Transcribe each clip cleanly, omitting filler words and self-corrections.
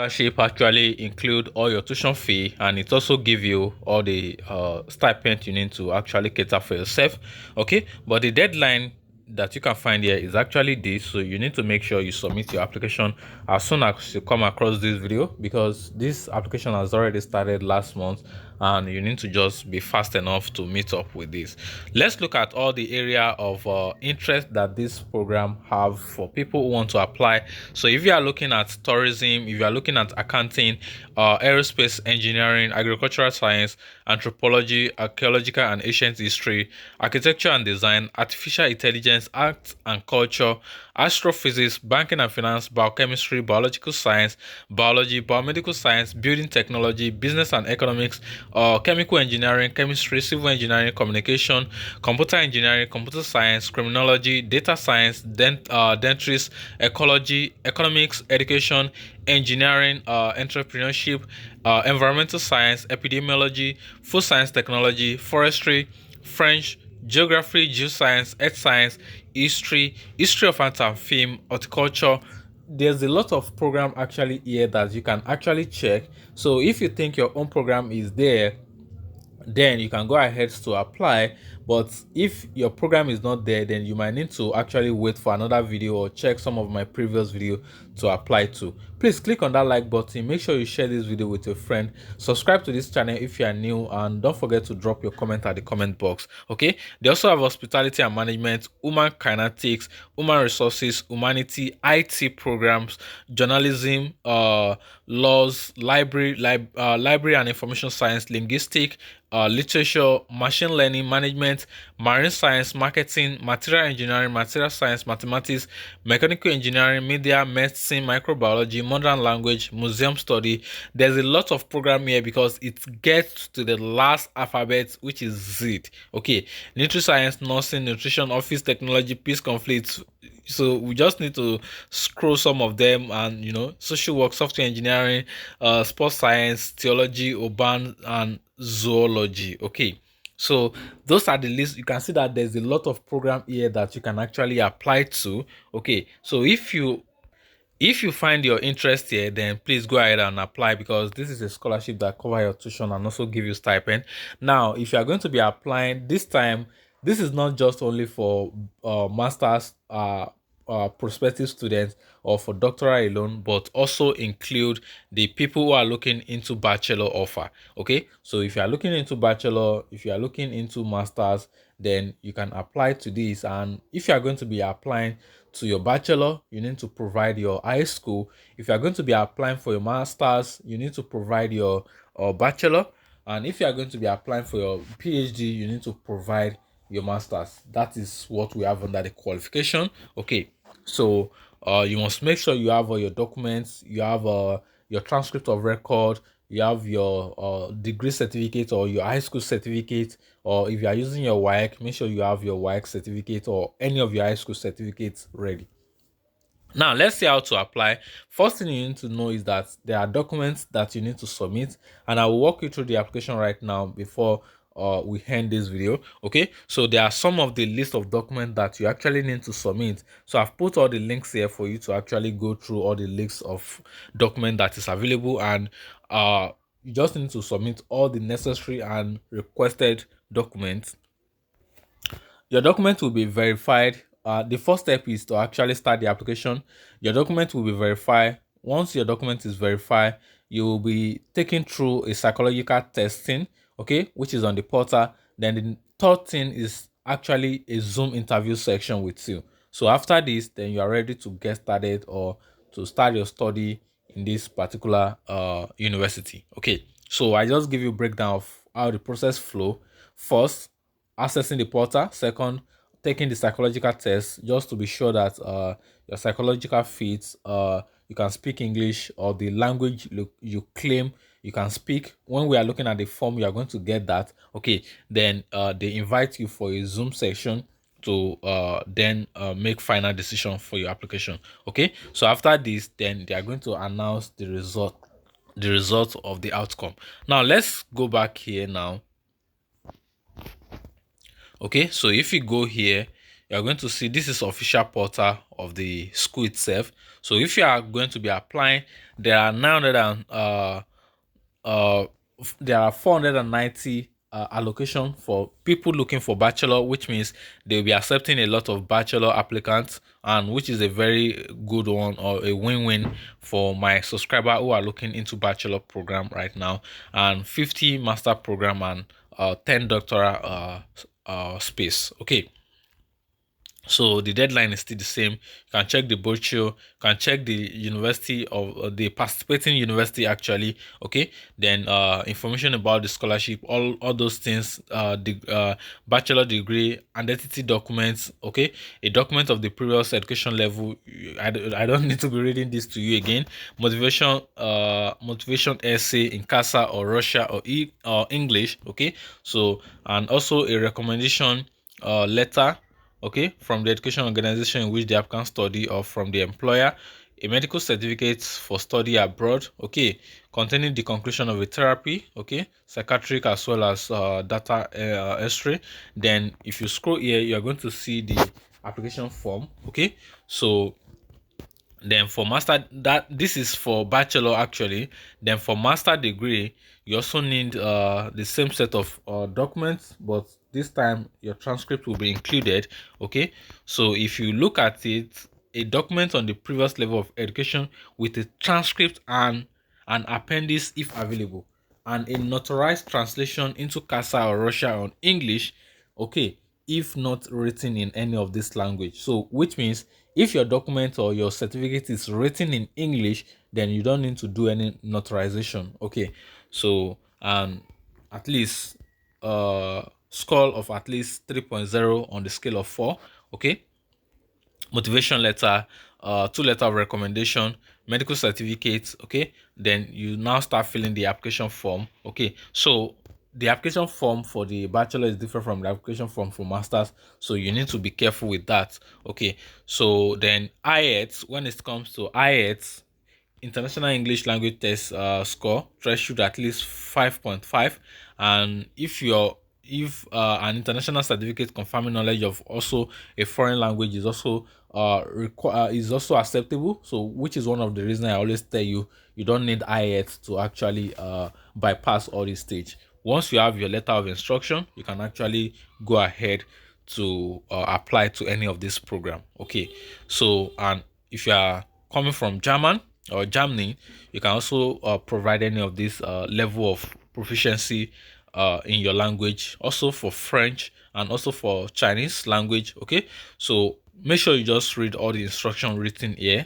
Scholarship actually include all your tuition fee, and it also give you all the stipend you need to actually cater for yourself. Okay, but the deadline that you can find here is actually this, so you need to make sure you submit your application as soon as you come across this video, because this application has already started last month and you need to just be fast enough to meet up with this. Let's look at all the area of interest that this program have for people who want to apply. So if you are looking at tourism, if you are looking at accounting, aerospace engineering, agricultural science, anthropology, archaeological and ancient history, architecture and design, artificial intelligence, arts and culture, astrophysics, banking and finance, biochemistry, biological science, biology, biomedical science, building technology, business and economics, chemical engineering, chemistry, civil engineering, communication, computer engineering, computer science, criminology, data science, dentistry, ecology, economics, education, engineering, entrepreneurship, environmental science, epidemiology, food science technology, forestry, French, geography, geoscience, earth science, history of art and film, horticulture. There's a lot of program actually here that you can actually check. So if you think your own program is there, then you can go ahead to apply. But if your program is not there, then you might need to actually wait for another video or check some of my previous video to apply to. Please click on that like button, make sure you share this video with your friend, subscribe to this channel if you are new, and don't forget to drop your comment at the comment box. Okay, they also have hospitality and management, human kinetics, human resources, humanity, IT programs, journalism, laws, library and information science, linguistic, literature, machine learning, management, marine science, marketing, material engineering, material science, mathematics, mechanical engineering, media, medicine, microbiology, modern language, museum study. There's a lot of program here because it gets to the last alphabet, which is Z. Okay, nutricient, nursing, nutrition, office technology, peace, conflicts. So we just need to scroll some of them, and social work, software engineering, sports science, theology, urban and zoology. Okay, so those are the list. You can see that there's a lot of program here that you can actually apply to. Okay, so if you find your interest here, then please go ahead and apply, because this is a scholarship that cover your tuition and also give you stipend. Now, if you are going to be applying this time, this is not just only for masters, prospective students, or for doctoral alone, but also include the people who are looking into bachelor offer. Okay, so if you are looking into bachelor, if you are looking into masters, then you can apply to this. And if you are going to be applying to your bachelor, you need to provide your high school. If you are going to be applying for your masters, you need to provide your bachelor. And if you are going to be applying for your PhD, you need to provide your masters. That is what we have under the qualification. Okay, so you must make sure you have all your documents, you have your transcript of record, you have your degree certificate or your high school certificate, or if you are using your WAEC, make sure you have your WAEC certificate or any of your high school certificates ready. Now, let's see how to apply. First thing you need to know is that there are documents that you need to submit, and I will walk you through the application right now before we end this video. Okay, so there are some of the list of documents that you actually need to submit. So I've put all the links here for you to actually go through all the lists of document that is available, and you just need to submit all the necessary and requested documents. Your document will be verified. The first step is to actually start the application. Your document will be verified. Once your document is verified, you will be taken through a psychological testing, okay, which is on the portal. Then the third thing is actually a Zoom interview section with you. So after this, then you are ready to get started or to start your study in this particular university. Okay, so I just give you a breakdown of how the process flow. First, accessing the portal. Second, taking the psychological test, just to be sure that your psychological fits, you can speak English or the language you claim you can speak. When we are looking at the form, you are going to get that. Okay, then they invite you for a Zoom session to then make final decision for your application. Okay, so after this, then they are going to announce the result of the outcome. Now let's go back here now. Okay, so if you go here, you're going to see this is official portal of the school itself. So if you are going to be applying, there are 900 and uh there are 490 allocation for people looking for bachelor, which means they'll be accepting a lot of bachelor applicants, and which is a very good one, or a win-win for my subscriber who are looking into bachelor program right now, and 50 master program, and 10 doctoral space. Okay, so the deadline is still the same. You can check the brochure, you can check the university of the participating university actually. Okay, then information about the scholarship, all those things, the bachelor degree, identity documents. Okay, a document of the previous education level. I don't need to be reading this to you again. Motivation essay in Kasa or Russia or English. Okay, so, and also a recommendation letter, okay, from the education organization in which the applicant study, or from the employer, a medical certificate for study abroad, okay, containing the conclusion of a therapy, okay, psychiatric as well as data history. Then if you scroll here, you are going to see the application form, okay. So then for master, that this is for bachelor actually. Then for master degree, you also need the same set of documents, but this time your transcript will be included. Okay, so if you look at it, a document on the previous level of education with a transcript and an appendix if available, and a notarized translation into Kasa or Russia or English, okay, if not written in any of this language. So which means if your document or your certificate is written in English, then you don't need to do any notarization. Okay, so at least score of at least 3.0 on the scale of 4. Okay, motivation letter, two letter of recommendation, medical certificates. Okay, then you now start filling the application form. Okay, so the application form for the bachelor is different from the application form for masters, so you need to be careful with that. Okay, so then IELTS, when it comes to IELTS, International English Language Test score threshold at least 5.5, and if an international certificate confirming knowledge of also a foreign language is also is also acceptable. So which is one of the reasons I always tell you, you don't need IELTS to actually bypass all this stage. Once you have your letter of instruction, you can actually go ahead to apply to any of this program. Okay, so, and if you are coming from Germany, you can also provide any of this level of proficiency in your language, also for French and also for Chinese language. Okay, so make sure you just read all the instruction written here.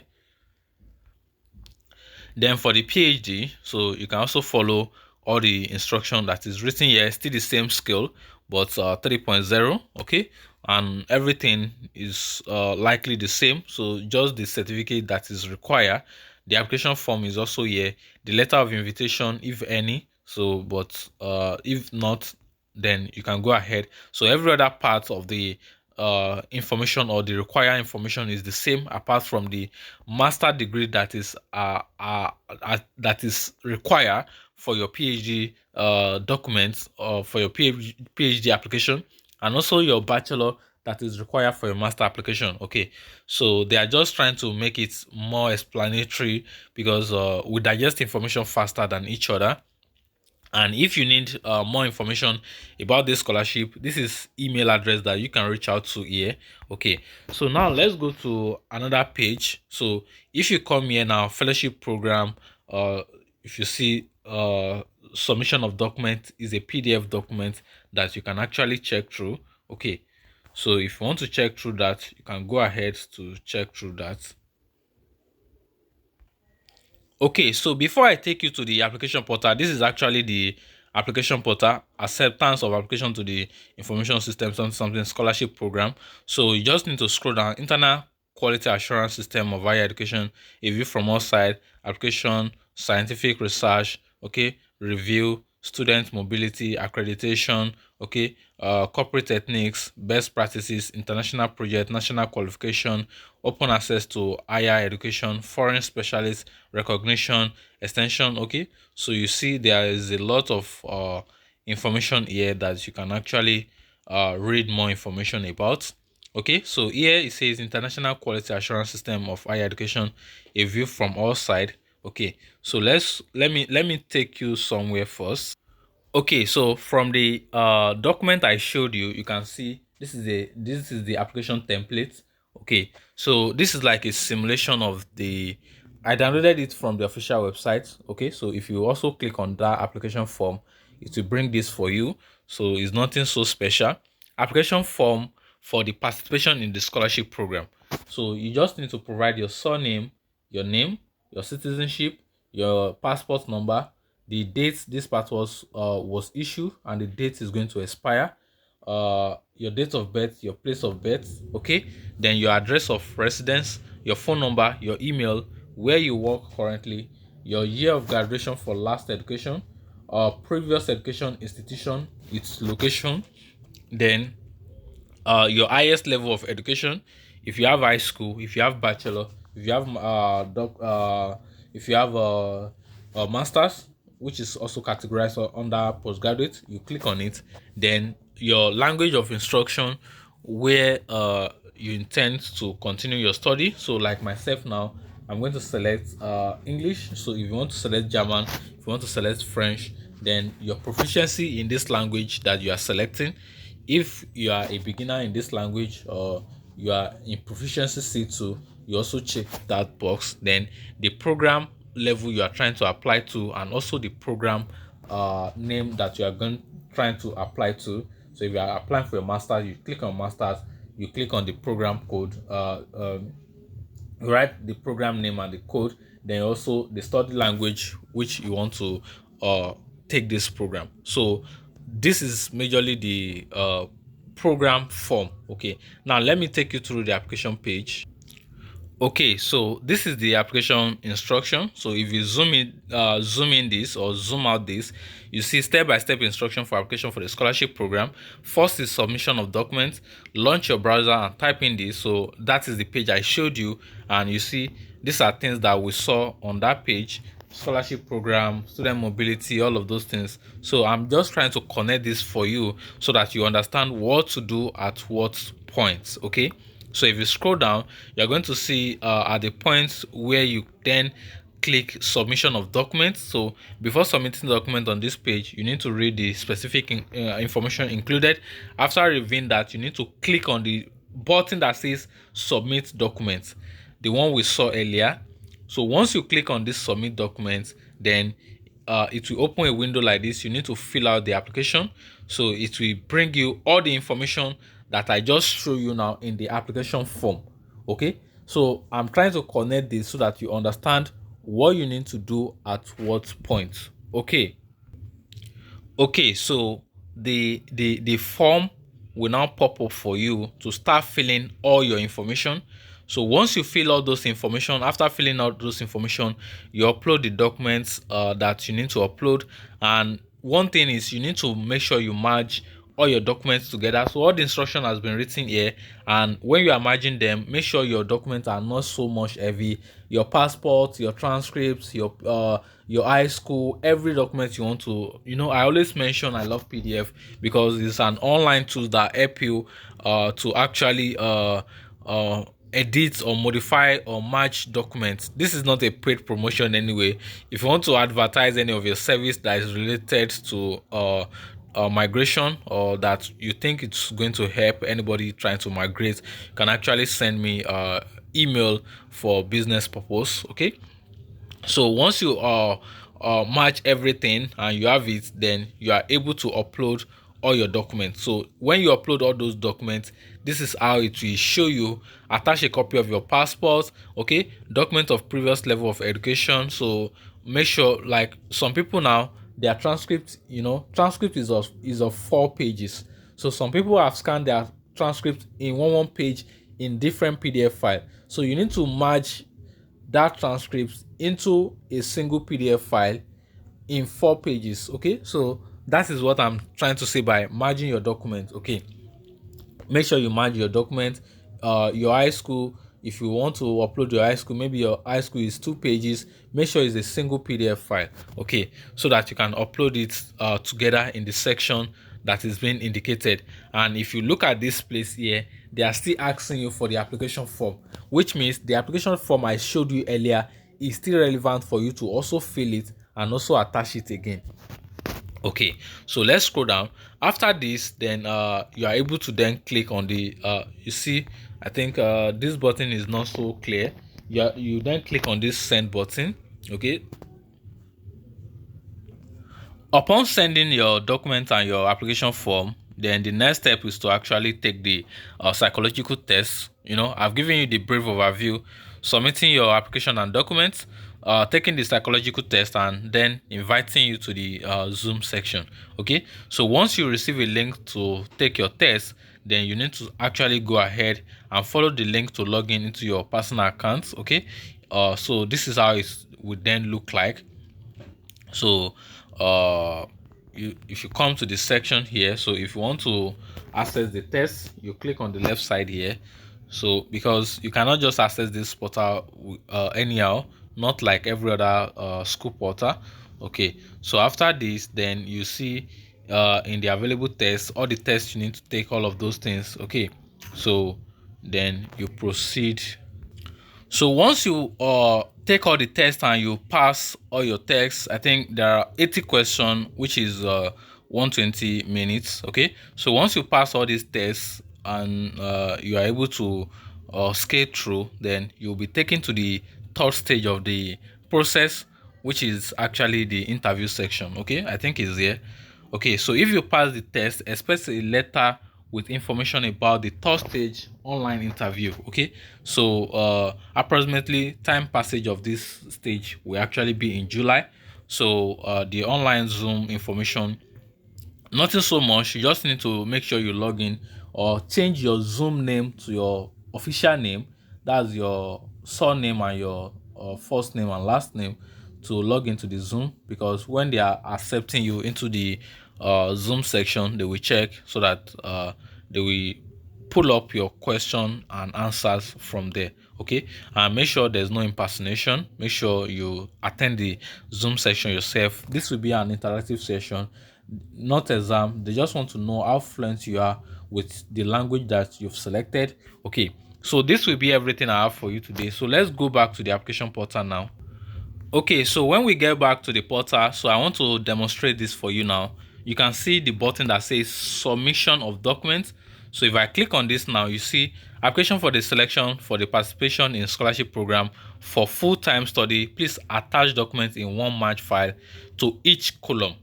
Then for the PhD, so you can also follow all the instruction that is written here, still the same skill, but 3.0. Okay, and everything is likely the same, so just the certificate that is required. The application form is also here, the letter of invitation if any, so, but if not, then you can go ahead. So every other part of the information or the required information is the same, apart from the master degree that is required for your PhD documents, or for your PhD application, and also your bachelor that is required for your master application. Okay, so they are just trying to make it more explanatory, because we digest information faster than each other. And if you need more information about this scholarship, this is email address that you can reach out to here. Okay, so now let's go to another page. So if you come here now, fellowship program, if you see submission of document is a PDF document that you can actually check through. Okay, so if you want to check through that, you can go ahead to check through that. Okay, so before I take you to the application portal, this is actually the application portal, acceptance of application to the information system, something scholarship program. So you just need to scroll down, internal quality assurance system of higher education, a view from outside, application, scientific research, okay, review, student mobility, accreditation, okay, corporate techniques, best practices, international project, national qualification, open access to higher education, foreign specialist recognition, extension. Okay, so you see there is a lot of information here that you can actually read more information about. Okay, so here it says International Quality Assurance System of Higher Education, a view from all sides. Okay, so let me take you somewhere first. Okay, so from the document I showed you, you can see this is the application template. Okay, so this is like a simulation of the. I downloaded it from the official website. Okay, so if you also click on that application form, it will bring this for you. So it's nothing so special. Application form for the participation in the scholarship program. So you just need to provide your surname, your name, your citizenship, your passport number, the date this part was issued, and the date is going to expire, your date of birth, your place of birth, okay, then your address of residence, your phone number, your email, where you work currently, your year of graduation for last education, previous education institution, its location, then your highest level of education. If you have high school, if you have bachelor, if you have if you have a masters, which is also categorized under postgraduate, you click on it. Then your language of instruction, where you intend to continue your study. So like myself now, I'm going to select English. So if you want to select German, if you want to select French, then your proficiency in this language that you are selecting. If you are a beginner in this language, or you are in proficiency C2, you also check that box. Then the program level you are trying to apply to, and also the program name that you are trying to apply to. So if you are applying for a master, you click on masters, you click on the program code, write the program name and the code, then also the study language which you want to uh take this program. So this is majorly the program form. Okay, now let me take you through the application page. Okay, so this is the application instruction. So if you zoom in this or zoom out this, you see step-by-step instruction for application for the scholarship program. First is submission of documents. Launch your browser and type in this. So that is the page I showed you, and you see these are things that we saw on that page: scholarship program, student mobility, all of those things. So I'm just trying to connect this for you so that you understand what to do at what points. Okay. So if you scroll down, you're going to see at the points where you then click submission of documents. So before submitting the document on this page, you need to read the specific information included. After reviewing that, you need to click on the button that says submit documents, the one we saw earlier. So once you click on this submit documents, then it will open a window like this. You need to fill out the application. So it will bring you all the information that I just show you now in the application form. Okay, so I'm trying to connect this so that you understand what you need to do at what point. Okay, so the form will now pop up for you to start filling all your information. So once you fill all those information, after filling out those information, you upload the documents that you need to upload. And one thing is, you need to make sure you merge all your documents together. So all the instruction has been written here, and when you are merging them, make sure your documents are not so much heavy. Your passport, your transcripts, your high school, every document you want to, I always mention I love PDF because it's an online tool that help you to actually edit or modify or match documents. This is not a paid promotion anyway. If you want to advertise any of your service that is related to migration, or that you think it's going to help anybody trying to migrate, you can actually send me email for business purpose. Okay, so once you match everything and you have it, then you are able to upload all your documents. So when you upload all those documents, this is how it will show you. Attach a copy of your passport, okay, document of previous level of education. So make sure, like some people now, their transcript, transcript is of 4 pages. So some people have scanned their transcript in one page in different PDF file. So you need to merge that transcript into a single PDF file in 4 pages. Okay, so that is what I'm trying to say by merging your document. Okay, make sure you merge your document. Your high school, if you want to upload your high school, maybe your high school is 2 pages, make sure it's a single PDF file. Okay, so that you can upload it together in the section that is being indicated. And if you look at this place here, they are still asking you for the application form, which means the application form I showed you earlier is still relevant for you to also fill it and also attach it again. Okay, so let's scroll down. After this, then you are able to then click on the you see, I think this button is not so clear. You then click on this send button. Okay, upon sending your document and your application form, then the next step is to actually take the psychological test. I've given you the brief overview: submitting your application and documents, taking the psychological test, and then inviting you to the Zoom section. Okay, so once you receive a link to take your test, then you need to actually go ahead and follow the link to log in into your personal account. Okay, so this is how it would then look like. So if you come to the section here, so if you want to access the test, you click on the left side here. So because you cannot just access this portal anyhow, not like every other school portal. Okay, so after this, then you see in the available tests, all the tests you need to take, all of those things. Okay, so then you proceed. So once you take all the tests and you pass all your tests, I think there are 80 questions, which is 120 minutes. Okay, so once you pass all these tests and you are able to scale through, then you'll be taken to the third stage of the process, which is actually the interview section. Okay, I think it's here. Okay, so if you pass the test, expect a letter with information about the third stage online interview. Okay, so approximately time passage of this stage will actually be in July. So the online Zoom information, nothing so much. You just need to make sure you log in or change your Zoom name to your official name. That's your surname and your first name and last name to log into the Zoom, because when they are accepting you into the Zoom section, they will check so that they will pull up your question and answers from there. Okay, and make sure there's no impersonation. Make sure you attend the Zoom session yourself. This will be an interactive session, not exam. They just want to know how fluent you are with the language that you've selected. Okay, so this will be everything I have for you today. So let's go back to the application portal now. Okay, so when we get back to the portal, so I want to demonstrate this for you now. You can see the button that says submission of documents. So if I click on this now, you see application for the selection for the participation in scholarship program for full-time study. Please attach documents in one match file to each column.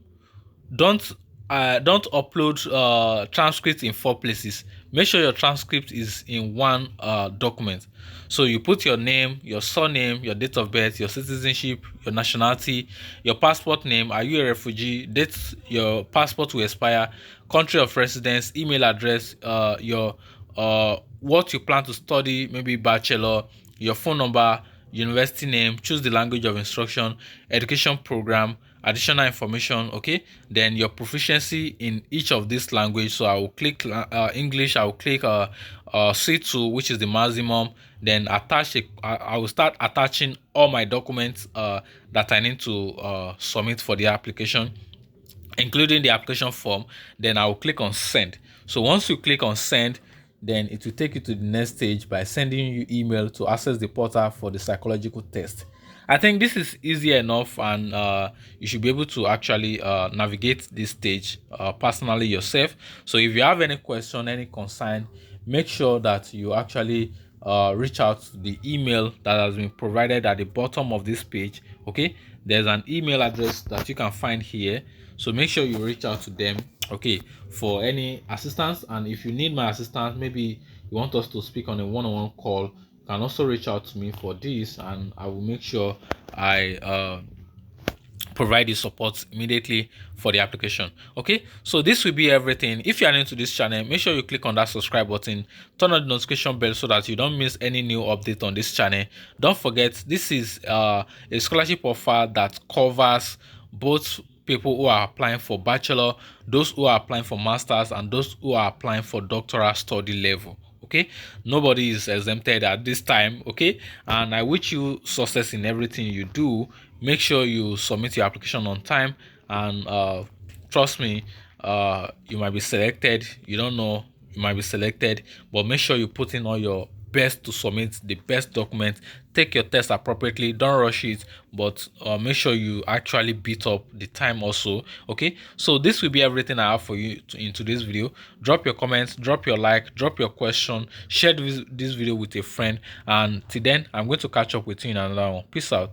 Don't upload transcript in 4 places. Make sure your transcript is in one document. So you put your name, your surname, your date of birth, your citizenship, your nationality, your passport name. Are you a refugee? Date your passport will expire, country of residence, email address, your what you plan to study, maybe bachelor, your phone number, university name, choose the language of instruction, education program, additional information. Okay, then your proficiency in each of these language. So I will click English. I will click C2, which is the maximum. Then I will start attaching all my documents that I need to submit for the application, including the application form. Then I will click on send. So once you click on send, then it will take you to the next stage by sending you email to access the portal for the psychological test. I think this is easy enough, and you should be able to actually navigate this stage personally yourself. So if you have any question, any concern, make sure that you actually reach out to the email that has been provided at the bottom of this page. Okay, there's an email address that you can find here, so make sure you reach out to them, okay, for any assistance. And if you need my assistance, maybe you want us to speak on a one-on-one call, you can also reach out to me for this, and I will make sure I provide the support immediately for the application. Okay, so this will be everything. If you are new to this channel, make sure you click on that subscribe button, turn on the notification bell so that you don't miss any new update on this channel. Don't forget, this is a scholarship offer that covers both people who are applying for bachelor, those who are applying for masters, and those who are applying for doctoral study level. Okay, nobody is exempted at this time. Okay, and I wish you success in everything you do. Make sure you submit your application on time, and trust me, you might be selected. You don't know, you might be selected, but make sure you put in all your best to submit the best document. Take your test appropriately, don't rush it, but make sure you actually beat up the time also. Okay, so this will be everything I have for you in today's video. Drop your comments, drop your like, drop your question, share this video with a friend, and till then I'm going to catch up with you in another one. Peace out.